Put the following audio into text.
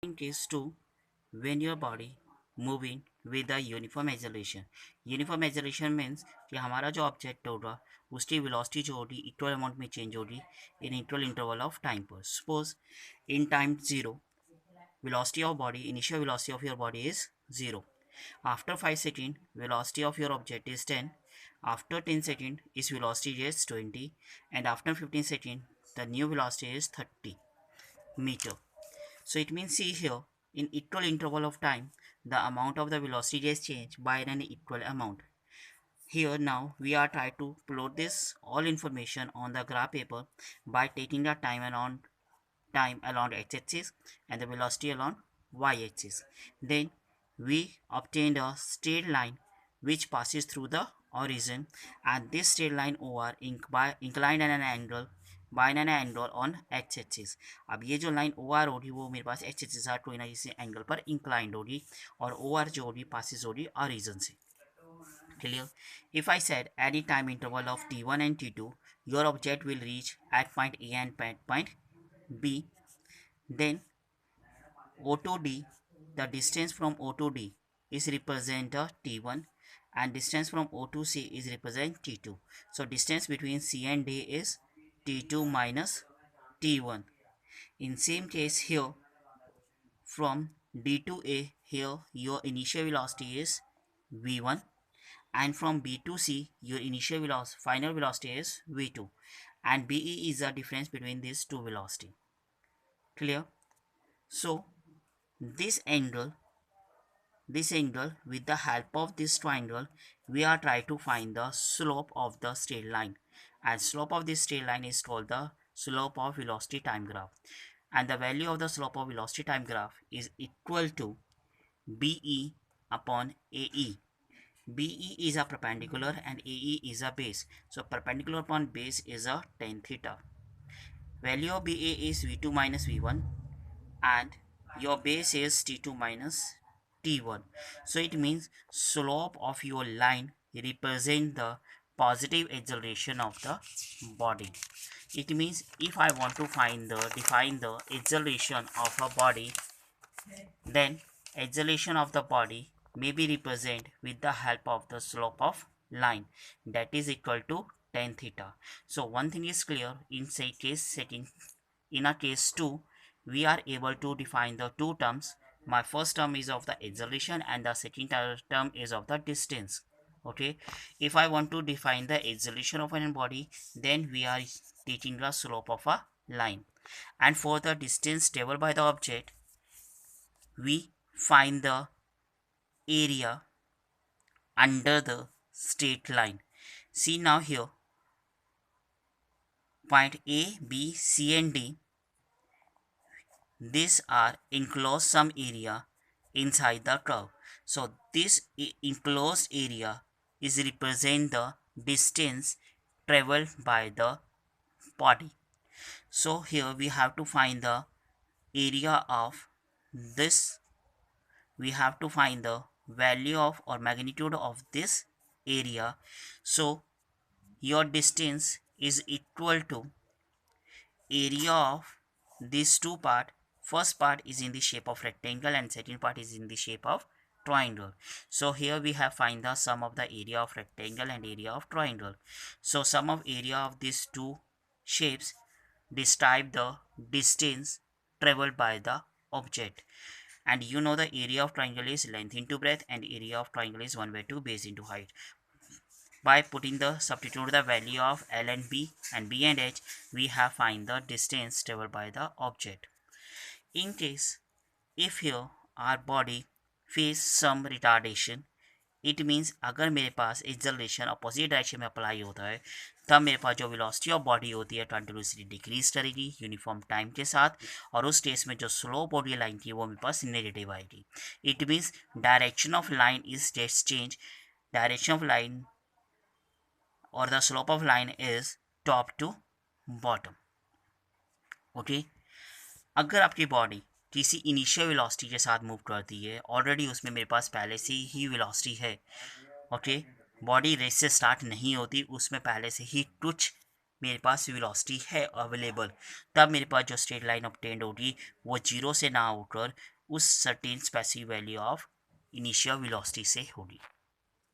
In case 2, when your body moving with a uniform acceleration. Uniform acceleration means कि हमारा जो object होगा उसकी वेलोसिटी जो होगी इक्वल अमाउंट में चेंज होगी in equal interval of time पर. Suppose in time 0 velocity of body, initial velocity of your body is 0. After 5 seconds, velocity of your object is 10. After 10 seconds, its velocity is 20. And after 15 seconds, the new velocity is 30 meter. So it means, see here, in equal interval of time, the amount of the velocity is changed by an equal amount. Here now we are trying to plot this all information on the graph paper by taking the time along x-axis and the velocity along y-axis. Then we obtained a straight line which passes through the origin, and this straight line over inclined at an angle by an angle on x-axis. अब ये जो line OR होगी वो मेरे पास x-axis है कोई ना किसी एंगल पर इंक्लाइंड होगी और OR जो होगी पासिस होगी origin से. Clear? If I said any time interval of t1 and t2, your object will reach at point A and point B. Then O to D, the distance from O to D is represented T1 and distance from O to C is represented T2. So distance between C and D is T2 minus T1. In same case here, from D to A, here your initial velocity is V1, and from B to C your initial velocity, final velocity is V2, and BE is the difference between these two velocity. Clear? So this angle with the help of this triangle we are trying to find the slope of the straight line, and slope of this straight line is called the slope of velocity time graph, and the value of the slope of velocity time graph is equal to BE upon AE. BE is a perpendicular and AE is a base, so perpendicular upon base is a tan theta. Value of BA is V2 minus V1 and your base is T2 minus T1. So it means slope of your line represent the positive acceleration of the body. It means if I want to define the acceleration of a body, then acceleration of the body may be represented with the help of the slope of line, that is equal to tan theta. So one thing is clear, in a case 2 we are able to define the two terms. My first term is of the acceleration and the second term is of the distance. Okay, if I want to define the acceleration of an body, then we are taking the slope of a line, and for the distance traveled by the object we find the area under the straight line. See now here, point A, B, C and D, these are enclosed some area inside the curve. So this enclosed area is represent the distance traveled by the body. So here we have to find the area of this, we have to find the value of or magnitude of this area. So your distance is equal to area of these two part. First part is in the shape of rectangle and second part is in the shape of triangle. So here we have find the sum of the area of rectangle and area of triangle. So sum of area of these two shapes describe the distance traveled by the object, and you know the area of triangle is length into breadth and area of triangle is 1/2 base into height. By putting the substitute the value of L and B and H, we have find the distance traveled by the object. In case if here our body face some retardation, it means अगर मेरे पास acceleration opposite direction में apply होता है तब मेरे पास जो velocity of body होती है कंटिन्यूसली डिक्रीज करेगी यूनिफॉर्म टाइम के साथ, और उस केस में जो स्लो बॉडी लाइन थी वो मेरे पास नेगेटिव आएगी. It means direction of line is change, direction of line और the slope of line is top to bottom. Okay, अगर आपकी बॉडी किसी इनिशियल वेलोसिटी के साथ मूव करती है, ऑलरेडी उसमें मेरे पास पहले से ही वेलोसिटी है, ओके, बॉडी रेस से स्टार्ट नहीं होती, उसमें पहले से ही कुछ मेरे पास वेलोसिटी है अवेलेबल, तब मेरे पास जो स्ट्रेट लाइन ऑब्टेन्ड होगी वो जीरो से ना होकर उस certain specific value of initial velocity से होगी।